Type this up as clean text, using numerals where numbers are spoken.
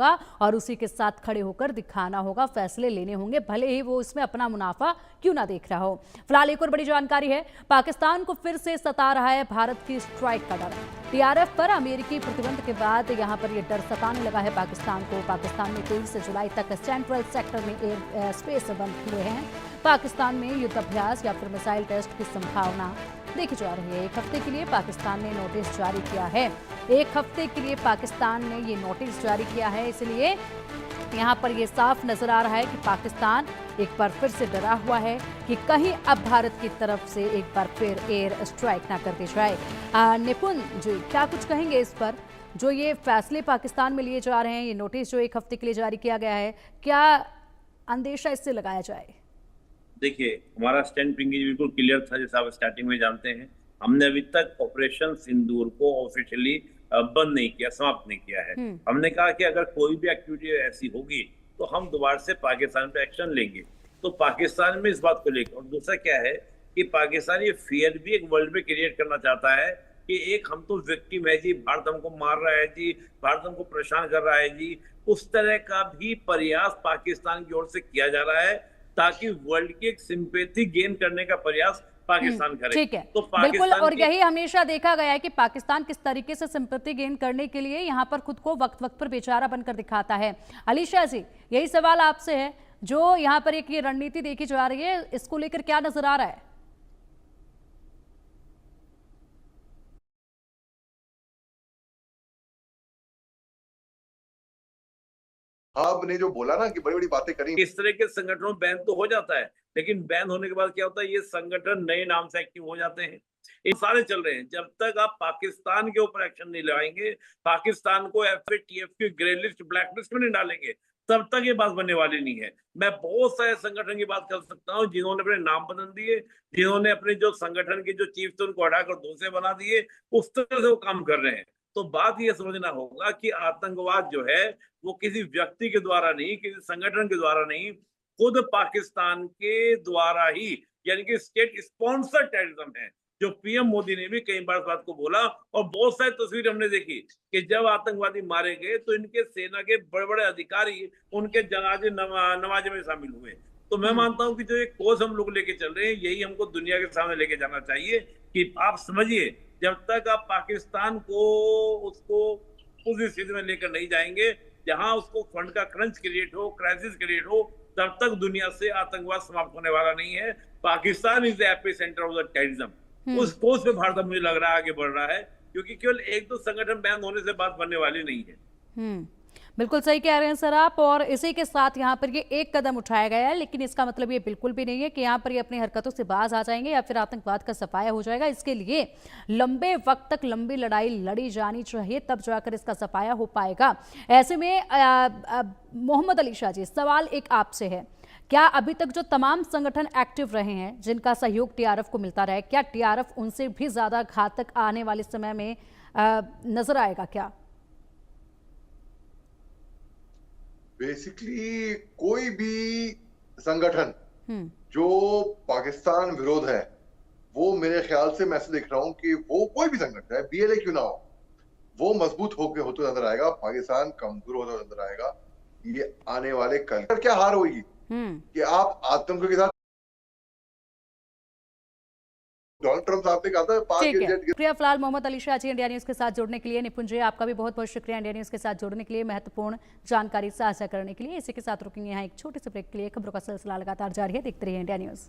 और उसी के साथ खड़े होकर दिखाना होगा, फैसले लेने होंगे, भले ही वो इसमें अपना मुनाफा क्यों ना देख रहा हो। फिलहाल एक और बड़ी जानकारी है, पाकिस्तान को फिर से सता रहा है भारत की स्ट्राइक का डर। टीआरएफ पर अमेरिकी प्रतिबंध के बाद यहां पर यह डर सताने लगा है पाकिस्तान को। पाकिस्तान में 23 जुलाई तक सेंट्रल सेक्टर में एयर स्पेस बंद हुए हैं। पाकिस्तान में युद्धाभ्यास या फिर मिसाइल टेस्ट की संभावना देखी जा रही है। एक हफ्ते के लिए पाकिस्तान ने नोटिस जारी किया है। एक हफ्ते के लिए पाकिस्तान ने ये नोटिस जारी किया है, इसलिए यहाँ पर ये साफ नजर आ रहा है कि पाकिस्तान एक बार फिर से डरा हुआ है कि कहीं अब भारत की तरफ से एक बार फिर एयर स्ट्राइक ना कर दी जाए। निपुण जी, क्या कुछ कहेंगे इस पर, जो ये फैसले पाकिस्तान में लिए जा रहे हैं, ये नोटिस जो एक हफ्ते के लिए जारी किया गया है, क्या अंदेशा इससे लगाया जाए? देखिए, हमारा स्टैंड बिल्कुल क्लियर था, जैसा आप स्टार्टिंग में जानते हैं। हमने अभी तक ऑपरेशन सिंदूर को ऑफिशियली बंद नहीं किया, समाप्त नहीं किया है। हमने कहा कि अगर कोई भी एक्टिविटी ऐसी होगी तो हम दोबारा से पाकिस्तान पे एक्शन लेंगे। तो पाकिस्तान में इस बात को लेकर, और दूसरा क्या है कि पाकिस्तान ये फियर भी एक वर्ल्ड में क्रिएट करना चाहता है कि एक हम तो विक्टिम है जी, भारत हमको मार रहा है जी, भारत हमको परेशान कर रहा है जी। उस तरह का भी प्रयास पाकिस्तान की ओर से किया जा रहा है ताकि वर्ल्ड की एक सिंपैथी गेन करने का प्रयास पाकिस्तान करे। ठीक है, तो बिल्कुल, और यही हमेशा देखा गया है कि पाकिस्तान किस तरीके से सिंपैथी गेन करने के लिए यहाँ पर खुद को वक्त वक्त पर बेचारा बनकर दिखाता है। अलीशा जी, यही सवाल आपसे है, जो यहाँ पर एक ये रणनीति देखी जा रही है, इसको लेकर क्या नजर आ रहा है? आपने जो बोला ना कि बड़ी बड़ी बातें करी, इस तरह के संगठनों बैन तो हो जाता है, लेकिन बैन होने के बाद क्या होता है, ये संगठन नए नाम से एक्टिव हो जाते हैं। ये सारे चल रहे हैं। जब तक आप पाकिस्तान के ऊपर एक्शन नहीं लगाएंगे, पाकिस्तान को एफएटीएफ की ग्रे लिस्ट, ब्लैक लिस्ट में नहीं डालेंगे, तब तक ये बात बनने वाली नहीं है। मैं बहुत सारे संगठन की बात कर सकता हूँ जिन्होंने अपने नाम बदल दिए, जिन्होंने अपने जो संगठन के जो चीफ थे उनको हटाकर दूसरे बना दिए, उस तरह से वो काम कर रहे हैं। तो बात ये समझना होगा कि आतंकवाद जो है वो किसी व्यक्ति के द्वारा नहीं, किसी संगठन के द्वारा नहीं, खुद पाकिस्तान के द्वारा ही, यानी कि स्टेट स्पॉन्सर टेररिज्म है, जो पीएम मोदी ने भी कई बार इस बात को बोला। और बहुत सारी तस्वीर हमने देखी कि जब आतंकवादी मारे गए तो इनके सेना के बड़े बड़े अधिकारी उनके जनाजे नमाजे में शामिल हुए। तो मैं मानता हूं कि जो एक कोर्स हम लोग लेके चल रहे हैं, यही हमको दुनिया के सामने लेके जाना चाहिए कि आप समझिए, जब तक आप पाकिस्तान को उसको उस स्थिति में लेकर नहीं जाएंगे जहां उसको फंड का क्रंच क्रिएट हो, क्राइसिस क्रिएट हो, तब तक दुनिया से आतंकवाद समाप्त होने वाला नहीं है। Pakistan is the epicentre of the terrorism. उस कोर्स पे भारत मुझे लग रहा है आगे बढ़ रहा है, क्योंकि केवल एक दो संगठन बैन होने से बात बनने वाली नहीं है। बिल्कुल सही कह रहे हैं सर आप, और इसी के साथ यहाँ पर ये एक कदम उठाया गया है, लेकिन इसका मतलब ये बिल्कुल भी नहीं है कि यहाँ पर ये अपनी हरकतों से बाज आ जाएंगे या फिर आतंकवाद का सफाया हो जाएगा। इसके लिए लंबे वक्त तक लंबी लड़ाई लड़ी जानी चाहिए, तब जाकर इसका सफाया हो पाएगा। ऐसे में मोहम्मद अली शाह जी, सवाल एक आपसे है, क्या अभी तक जो तमाम संगठन एक्टिव रहे हैं जिनका सहयोग टीआरएफ को मिलता रहा, क्या टीआरएफ उनसे भी ज्यादा घातक आने वाले समय में नजर आएगा क्या? बेसिकली कोई भी संगठन जो पाकिस्तान विरोध है, वो मेरे ख्याल से मैं ऐसे देख रहा हूं कि वो कोई भी संगठन है, बीएलए क्यों ना हो, वो मजबूत होते नजर आएगा, पाकिस्तान कमजोर होता नजर आएगा। ये आने वाले कल क्या हार होगी कि आप आतंक के साथ, डोनाल्ड ट्रंप साहब ने कहा था शुक्रिया फिलहाल मोहम्मद अली शाह जी इंडिया न्यूज के साथ जुड़ने के लिए। निपुण जी, आपका भी बहुत बहुत शुक्रिया इंडिया न्यूज के साथ जुड़ने के लिए, महत्वपूर्ण जानकारी साझा करने के लिए। इसी के साथ रुकेंगे यहाँ एक छोटे से ब्रेक के लिए। खबरों का सिलसिला लगातार जारी है, देखते रहिए इंडिया न्यूज।